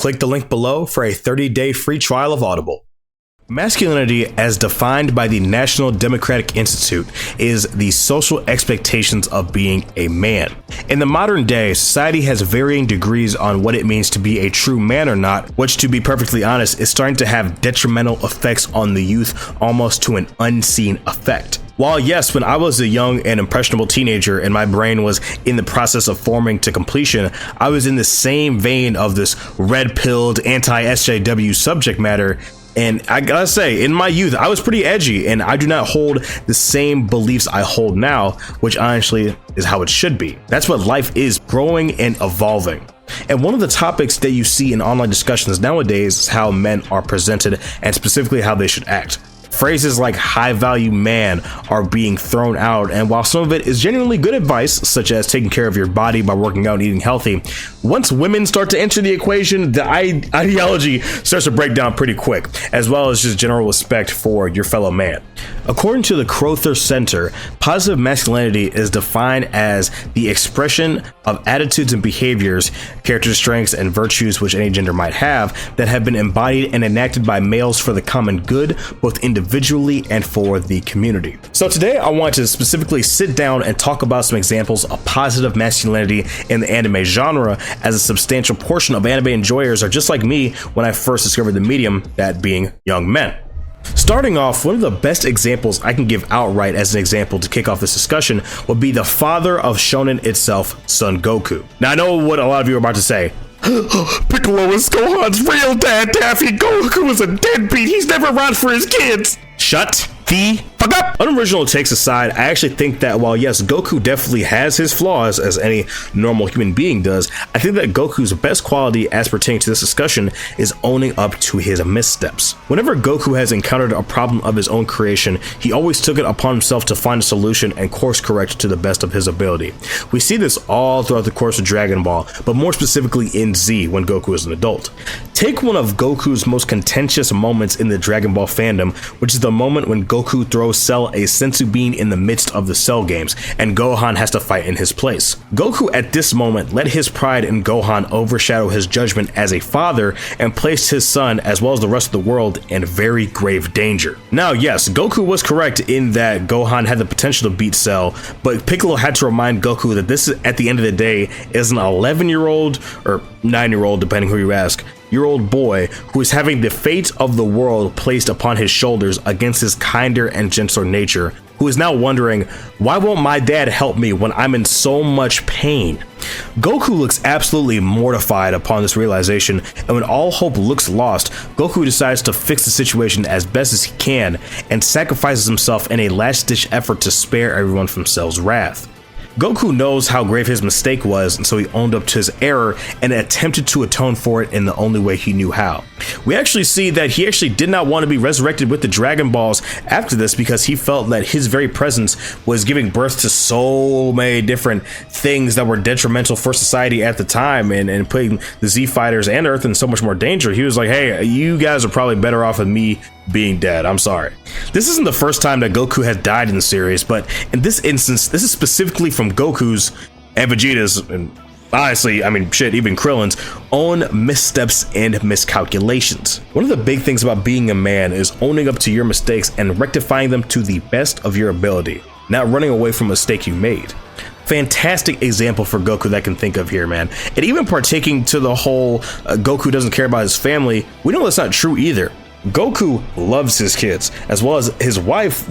Click the link below for a 30-day free trial of Audible. Masculinity, as defined by the National Democratic Institute, is the social expectations of being a man. In the modern day, society has varying degrees on what it means to be a true man or not, which, to be perfectly honest, is starting to have detrimental effects on the youth, almost to an unseen effect. While yes, when I was a young and impressionable teenager and my brain was in the process of forming to completion, I was in the same vein of this red-pilled anti-SJW subject matter. And I gotta say, in my youth, I was pretty edgy, and I do not hold the same beliefs I hold now, which honestly is how it should be. That's what life is, growing and evolving. And one of the topics that you see in online discussions nowadays is how men are presented and specifically how they should act. Phrases like high value man are being thrown out, and while some of it is genuinely good advice, such as taking care of your body by working out and eating healthy, once women start to enter the equation, the ideology starts to break down pretty quick, as well as just general respect for your fellow man. According to the Crowther Center, positive masculinity is defined as the expression of attitudes and behaviors, character strengths, and virtues which any gender might have that have been embodied and enacted by males for the common good, both individually and for the community. So today I want to specifically sit down and talk about some examples of positive masculinity in the anime genre, as a substantial portion of anime enjoyers are just like me when I first discovered the medium, that being young men. Starting off, one of the best examples I can give outright as an example to kick off this discussion would be the father of shonen itself, Son Goku. Now I know what a lot of you are about to say. Piccolo is Gohan's real dad, Daffy. Goku is a deadbeat. He's never around for his kids. Shut the fuck up. Unoriginal takes aside, I actually think that while yes, Goku definitely has his flaws, as any normal human being does, I think that Goku's best quality as pertaining to this discussion is owning up to his missteps. Whenever Goku has encountered a problem of his own creation, he always took it upon himself to find a solution and course correct to the best of his ability. We see this all throughout the course of Dragon Ball, but more specifically in Z when Goku is an adult. Take one of Goku's most contentious moments in the Dragon Ball fandom, which is the moment when Goku throws Cell a senzu bean in the midst of the Cell games, and Gohan has to fight in his place. Goku at this moment let his pride in Gohan overshadow his judgment as a father and placed his son, as well as the rest of the world, in very grave danger. Now yes, Goku was correct in that Gohan had the potential to beat Cell, but Piccolo had to remind Goku that this, at the end of the day, is an 11-year-old, or 9-year-old, depending who you ask, year-old boy who is having the fate of the world placed upon his shoulders against his kinder and gentler nature, who is now wondering, why won't my dad help me when I'm in so much pain? Goku looks absolutely mortified upon this realization, and when all hope looks lost, Goku decides to fix the situation as best as he can and sacrifices himself in a last-ditch effort to spare everyone from Cell's wrath. Goku knows how grave his mistake was, and so he owned up to his error and attempted to atone for it in the only way he knew how. We actually see that he actually did not want to be resurrected with the Dragon Balls after this, because he felt that his very presence was giving birth to so many different things that were detrimental for society at the time, and putting the Z Fighters and Earth in so much more danger. He was like, hey, you guys are probably better off with me being dead. I'm sorry. This isn't the first time that Goku has died in the series, but in this instance, this is specifically from Goku's and Vegeta's, and honestly, I mean, shit, even Krillin's own missteps and miscalculations. One of the big things about being a man is owning up to your mistakes and rectifying them to the best of your ability, not running away from a mistake you made. Fantastic example for Goku that I can think of here, man. And even partaking to the whole Goku doesn't care about his family, we know that's not true either. Goku loves his kids, as well as his wife,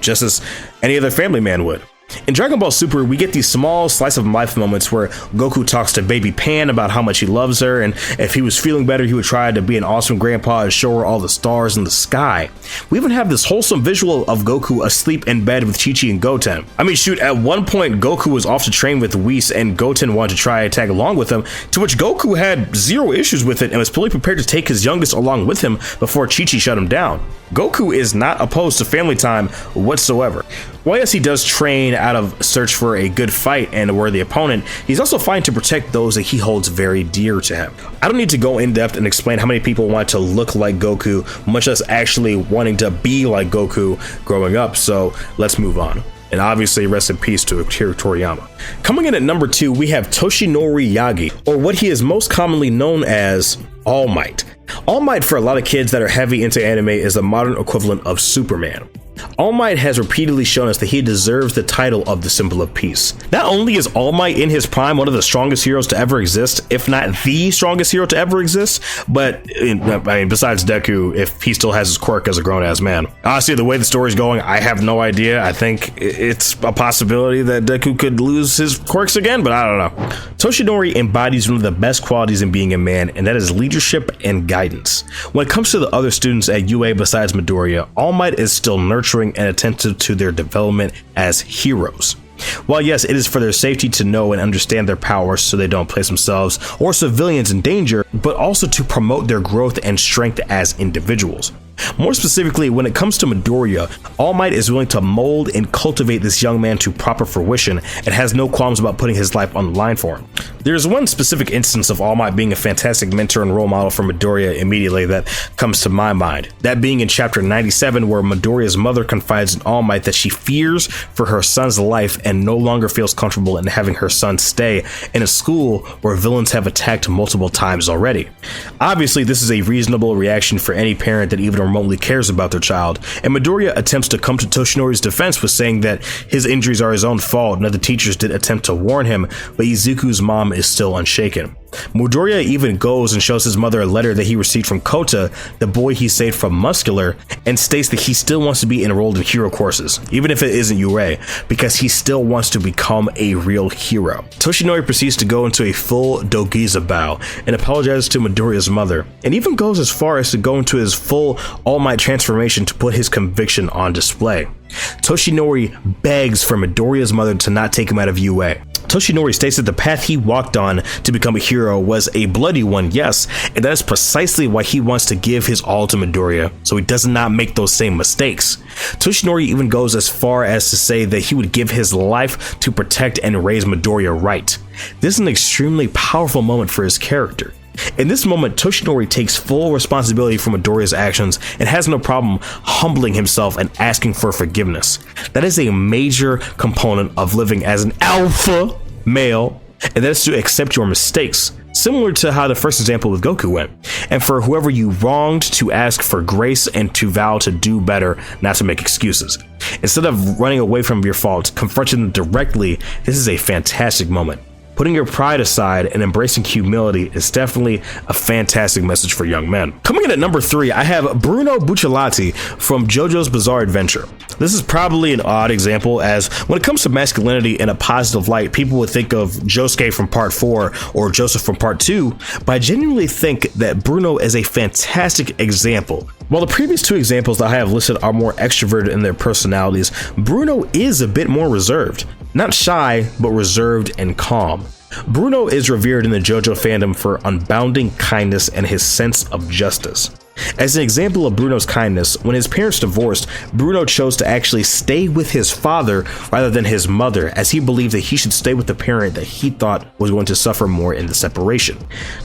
just as any other family man would. In Dragon Ball Super, we get these small slice of life moments where Goku talks to baby Pan about how much he loves her, and if he was feeling better, he would try to be an awesome grandpa and show her all the stars in the sky. We even have this wholesome visual of Goku asleep in bed with Chi-Chi and Goten. I mean, shoot, at one point, Goku was off to train with Whis, and Goten wanted to try and tag along with him, to which Goku had zero issues with it and was fully prepared to take his youngest along with him before Chi-Chi shut him down. Goku is not opposed to family time whatsoever. While yes, he does train out of search for a good fight and a worthy opponent, he's also fine to protect those that he holds very dear to him. I don't need to go in depth and explain how many people want to look like Goku, much less actually wanting to be like Goku growing up, so let's move on. And obviously, rest in peace to Akira Toriyama. Coming in at number 2, we have Toshinori Yagi, or what he is most commonly known as All Might. All Might, for a lot of kids that are heavy into anime, is the modern equivalent of Superman. All Might has repeatedly shown us that he deserves the title of the symbol of peace. Not only is All Might in his prime one of the strongest heroes to ever exist, if not the strongest hero to ever exist, but besides Deku, if he still has his quirk as a grown-ass man. Honestly, the way the story's going, I have no idea. I think it's a possibility that Deku could lose his quirks again, but I don't know. Toshinori embodies one of the best qualities in being a man, and that is leadership and guidance. When it comes to the other students at UA besides Midoriya, All Might is still nurturing and attentive to their development as heroes. While yes, it is for their safety to know and understand their powers so they don't place themselves or civilians in danger, but also to promote their growth and strength as individuals. More specifically, when it comes to Midoriya, All Might is willing to mold and cultivate this young man to proper fruition and has no qualms about putting his life on the line for him. There's one specific instance of All Might being a fantastic mentor and role model for Midoriya immediately that comes to my mind. That being in chapter 97, where Midoriya's mother confides in All Might that she fears for her son's life and no longer feels comfortable in having her son stay in a school where villains have attacked multiple times already. Obviously, this is a reasonable reaction for any parent that even remotely cares about their child, and Midoriya attempts to come to Toshinori's defense with saying that his injuries are his own fault and that the teachers did attempt to warn him, but Izuku's mom is still unshaken. Midoriya even goes and shows his mother a letter that he received from Kota, the boy he saved from Muscular, and states that he still wants to be enrolled in hero courses, even if it isn't UA, because he still wants to become a real hero. Toshinori proceeds to go into a full Dogiza bow and apologizes to Midoriya's mother, and even goes as far as to go into his full All Might transformation to put his conviction on display. Toshinori begs for Midoriya's mother to not take him out of UA. Toshinori states that the path he walked on to become a hero was a bloody one, yes, and that is precisely why he wants to give his all to Midoriya, so he does not make those same mistakes. Toshinori even goes as far as to say that he would give his life to protect and raise Midoriya right. This is an extremely powerful moment for his character. In this moment, Toshinori takes full responsibility for Midoriya's actions and has no problem humbling himself and asking for forgiveness. That is a major component of living as an alpha male, and that is to accept your mistakes, similar to how the first example with Goku went, and for whoever you wronged to ask for grace and to vow to do better, not to make excuses. Instead of running away from your faults, confronting them directly, this is a fantastic moment. Putting your pride aside and embracing humility is definitely a fantastic message for young men. Coming in at number 3, I have Bruno Bucciarati from JoJo's Bizarre Adventure. This is probably an odd example, as when it comes to masculinity in a positive light, people would think of Josuke from part 4 or Joseph from part 2, but I genuinely think that Bruno is a fantastic example. While the previous 2 examples that I have listed are more extroverted in their personalities, Bruno is a bit more reserved. Not shy, but reserved and calm. Bruno is revered in the JoJo fandom for unbounding kindness and his sense of justice. As an example of Bruno's kindness, when his parents divorced, Bruno chose to actually stay with his father rather than his mother, as he believed that he should stay with the parent that he thought was going to suffer more in the separation.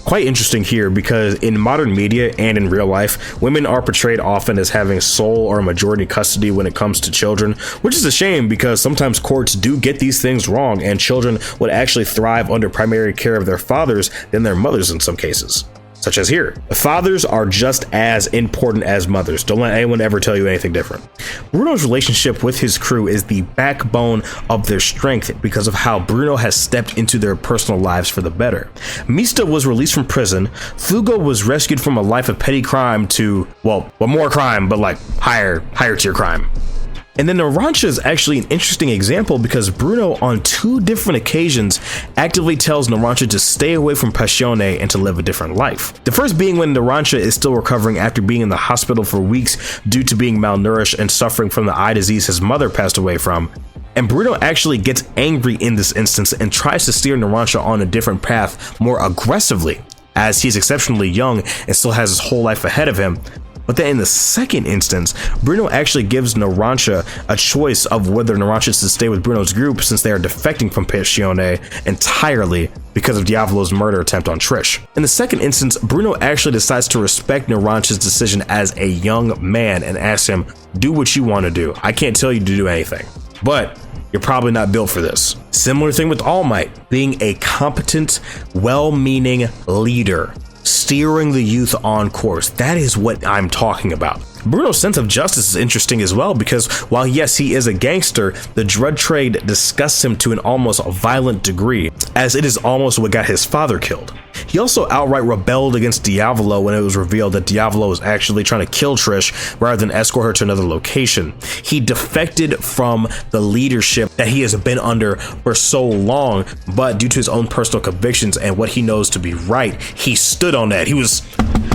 Quite interesting here, because in modern media and in real life, women are portrayed often as having sole or majority custody when it comes to children, which is a shame because sometimes courts do get these things wrong and children would actually thrive under primary care of their fathers than their mothers in some cases. Such as here. Fathers are just as important as mothers. Don't let anyone ever tell you anything different. Bruno's relationship with his crew is the backbone of their strength because of how Bruno has stepped into their personal lives for the better. Mista was released from prison. Fugo was rescued from a life of petty crime to, well, more crime, but like higher tier crime. And then Narancia is actually an interesting example because Bruno on 2 different occasions actively tells Narancia to stay away from Passione and to live a different life. The first being when Narancia is still recovering after being in the hospital for weeks due to being malnourished and suffering from the eye disease his mother passed away from. And Bruno actually gets angry in this instance and tries to steer Narancia on a different path more aggressively, as he's exceptionally young and still has his whole life ahead of him. But then in the second instance, Bruno actually gives Narancia a choice of whether Narancia should stay with Bruno's group since they are defecting from Passione entirely because of Diavolo's murder attempt on Trish. In the second instance, Bruno actually decides to respect Narancia's decision as a young man and asks him, do what you want to do. I can't tell you to do anything, but you're probably not built for this. Similar thing with All Might, being a competent, well-meaning leader. steering the youth on course. That is what I'm talking about. Bruno's sense of justice is interesting as well, because while yes, he is a gangster, the drug trade disgusts him to an almost violent degree, as it is almost what got his father killed. He also outright rebelled against Diavolo when it was revealed that Diavolo was actually trying to kill Trish rather than escort her to another location. He defected from the leadership that he has been under for so long, but due to his own personal convictions and what he knows to be right, he stood on that. He was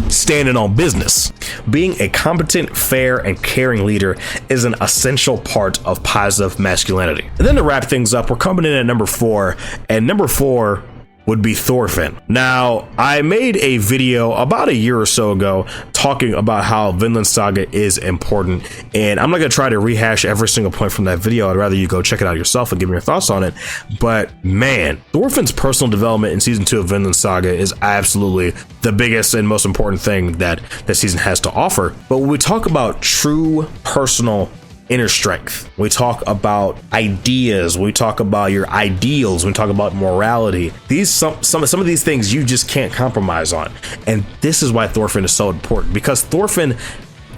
standing on business. Being a competent, fair, and caring leader is an essential part of positive masculinity. And then to wrap things up, we're coming in at number 4, and number 4 would be Thorfinn. Now, I made a video about a year or so ago talking about how Vinland Saga is important, and I'm not gonna try to rehash every single point from that video. I'd rather you go check it out yourself and give me your thoughts on it. But man, Thorfinn's personal development in season 2 of Vinland Saga is absolutely the biggest and most important thing that season has to offer. But when we talk about true personal inner strength, we talk about ideas, we talk about your ideals, we talk about morality, some of these things you just can't compromise on. And this is why Thorfinn is so important, because Thorfinn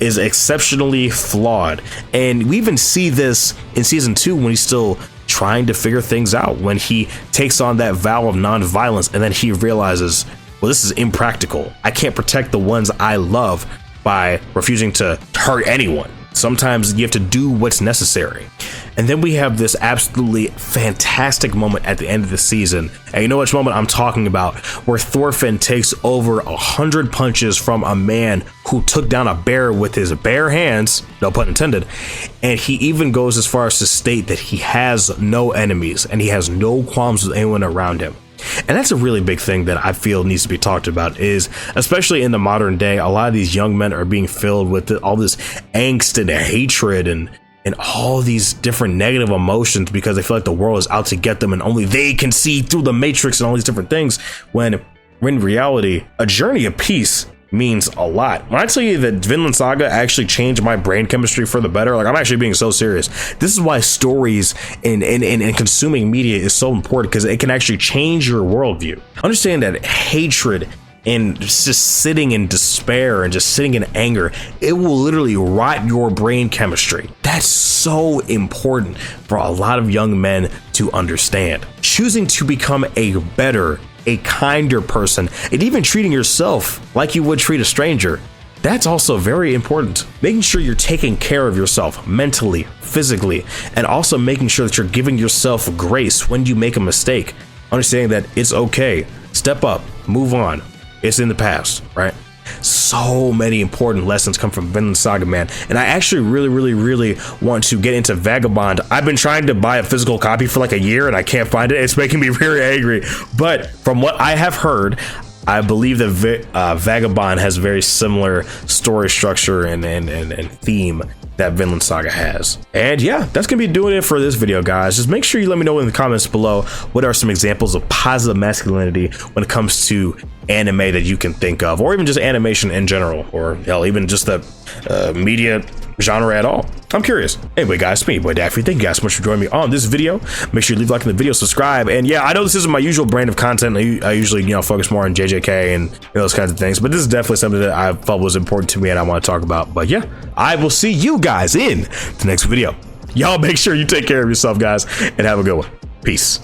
is exceptionally flawed, and we even see this in season 2 when he's still trying to figure things out, when he takes on that vow of non-violence, and then he realizes, well, this is impractical. I can't protect the ones I love by refusing to hurt anyone. Sometimes you have to do what's necessary. And then we have this absolutely fantastic moment at the end of the season, and you know which moment I'm talking about, where Thorfinn takes over 100 punches from a man who took down a bear with his bare hands, no pun intended, and he even goes as far as to state that he has no enemies and he has no qualms with anyone around him. And that's a really big thing that I feel needs to be talked about, is especially in the modern day, a lot of these young men are being filled with all this angst and hatred and all these different negative emotions because they feel like the world is out to get them and only they can see through the matrix and all these different things, when in reality, a journey of peace means a lot. When I tell you that Vinland Saga actually changed my brain chemistry for the better, like, I'm actually being so serious. This is why stories and consuming media is so important, because it can actually change your worldview. Understand that hatred and just sitting in despair and just sitting in anger, it will literally rot your brain chemistry. That's so important for a lot of young men to understand. Choosing to become a better, a kinder person, and even treating yourself like you would treat a stranger, that's also very important. Making sure you're taking care of yourself mentally, physically, and also making sure that you're giving yourself grace when you make a mistake. Understanding that it's okay, step up, move on, it's in the past, right? So many important lessons come from Vinland Saga, man. And I actually really want to get into Vagabond. I've been trying to buy a physical copy for like a year and I can't find it. It's making me very angry. But from what I have heard, I believe that Vagabond has very similar story structure and theme that Vinland Saga has. And yeah, that's gonna be doing it for this video, guys. Just make sure you let me know in the comments below what are some examples of positive masculinity when it comes to anime that you can think of, or even just animation in general, or hell, even just the media genre at all. I'm curious. Anyway, guys, it's me, your boy Daffy. Thank you guys so much for joining me on this video. Make sure you leave a like in the video, subscribe, and yeah, I know this isn't my usual brand of content. I usually, focus more on JJK and those kinds of things, but this is definitely something that I felt was important to me and I want to talk about. But yeah, I will see you guys in the next video. Y'all make sure you take care of yourself, guys, and have a good one. Peace.